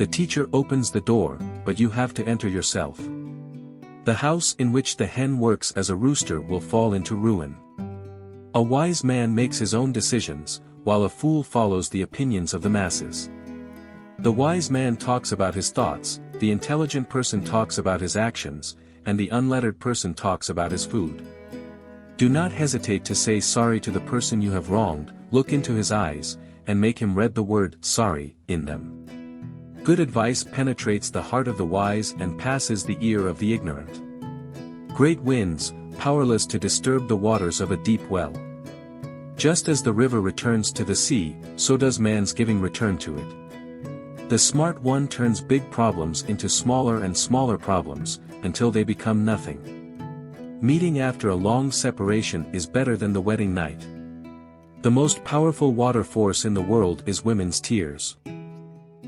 The teacher opens the door, but you have to enter yourself. The house in which the hen works as a rooster will fall into ruin. A wise man makes his own decisions, while a fool follows the opinions of the masses. The wise man talks about his thoughts, the intelligent person talks about his actions, and the unlettered person talks about his food. Do not hesitate to say sorry to the person you have wronged, look into his eyes, and make him read the word sorry in them. Good advice penetrates the heart of the wise and passes the ear of the ignorant. Great winds, powerless to disturb the waters of a deep well. Just as the river returns to the sea, so does man's giving return to it. The smart one turns big problems into smaller and smaller problems, until they become nothing. Meeting after a long separation is better than the wedding night. The most powerful water force in the world is women's tears.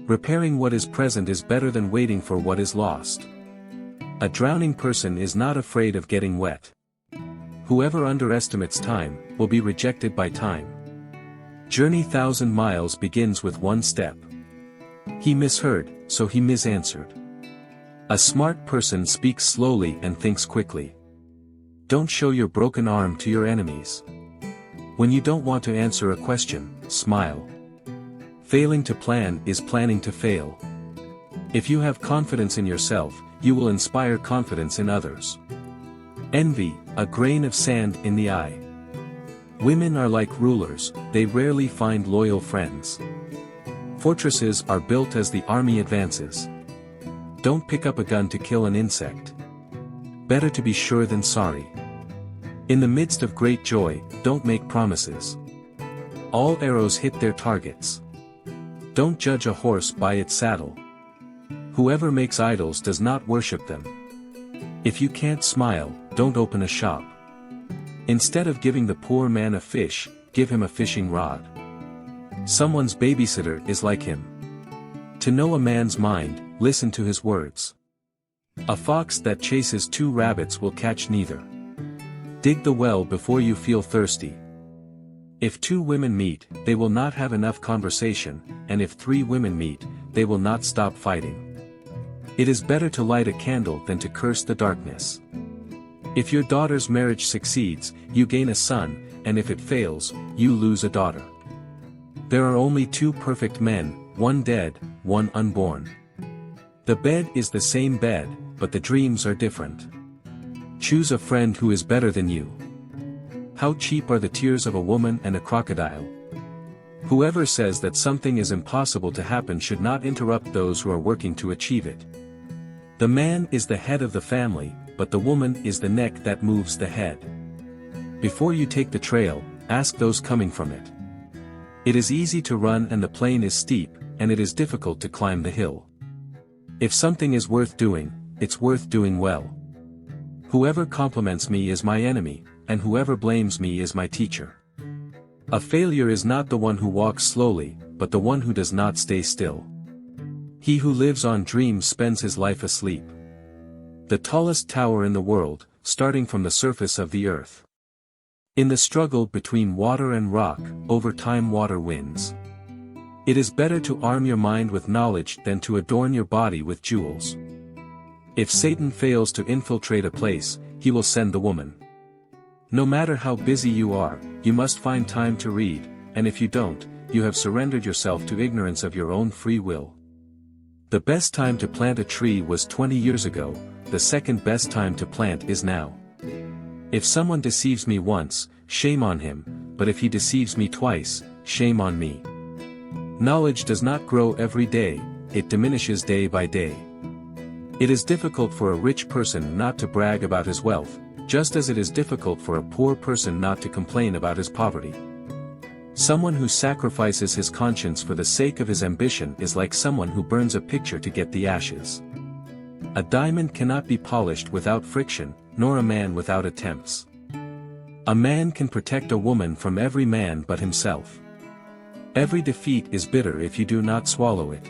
Repairing what is present is better than waiting for what is lost. A drowning person is not afraid of getting wet. Whoever underestimates time, will be rejected by time. Journey 1,000 miles begins with one step. He misheard, so he misanswered. A smart person speaks slowly and thinks quickly. Don't show your broken arm to your enemies. When you don't want to answer a question, smile. Failing to plan is planning to fail. If you have confidence in yourself, you will inspire confidence in others. Envy, a grain of sand in the eye. Women are like rulers, they rarely find loyal friends. Fortresses are built as the army advances. Don't pick up a gun to kill an insect. Better to be sure than sorry. In the midst of great joy, don't make promises. All arrows hit their targets. Don't judge a horse by its saddle. Whoever makes idols does not worship them. If you can't smile, don't open a shop. Instead of giving the poor man a fish, give him a fishing rod. Someone's babysitter is like him. To know a man's mind, listen to his words. A fox that chases 2 rabbits will catch neither. Dig the well before you feel thirsty. If 2 women meet, they will not have enough conversation, and if 3 women meet, they will not stop fighting. It is better to light a candle than to curse the darkness. If your daughter's marriage succeeds, you gain a son, and if it fails, you lose a daughter. There are only 2 perfect men, one dead, one unborn. The bed is the same bed, but the dreams are different. Choose a friend who is better than you. How cheap are the tears of a woman and a crocodile? Whoever says that something is impossible to happen should not interrupt those who are working to achieve it. The man is the head of the family, but the woman is the neck that moves the head. Before you take the trail, ask those coming from it. It is easy to run and the plane is steep, and it is difficult to climb the hill. If something is worth doing, it's worth doing well. Whoever compliments me is my enemy, and whoever blames me is my teacher. A failure is not the one who walks slowly, but the one who does not stay still. He who lives on dreams spends his life asleep. The tallest tower in the world, starting from the surface of the earth. In the struggle between water and rock, over time water wins. It is better to arm your mind with knowledge than to adorn your body with jewels. If Satan fails to infiltrate a place, he will send the woman. No matter how busy you are, you must find time to read, and if you don't, you have surrendered yourself to ignorance of your own free will. The best time to plant a tree was 20 years ago, the second best time to plant is now. If someone deceives me once, shame on him, but if he deceives me twice, shame on me. Knowledge does not grow every day, it diminishes day by day. It is difficult for a rich person not to brag about his wealth, just as it is difficult for a poor person not to complain about his poverty. Someone who sacrifices his conscience for the sake of his ambition is like someone who burns a picture to get the ashes. A diamond cannot be polished without friction, nor a man without attempts. A man can protect a woman from every man but himself. Every defeat is bitter if you do not swallow it.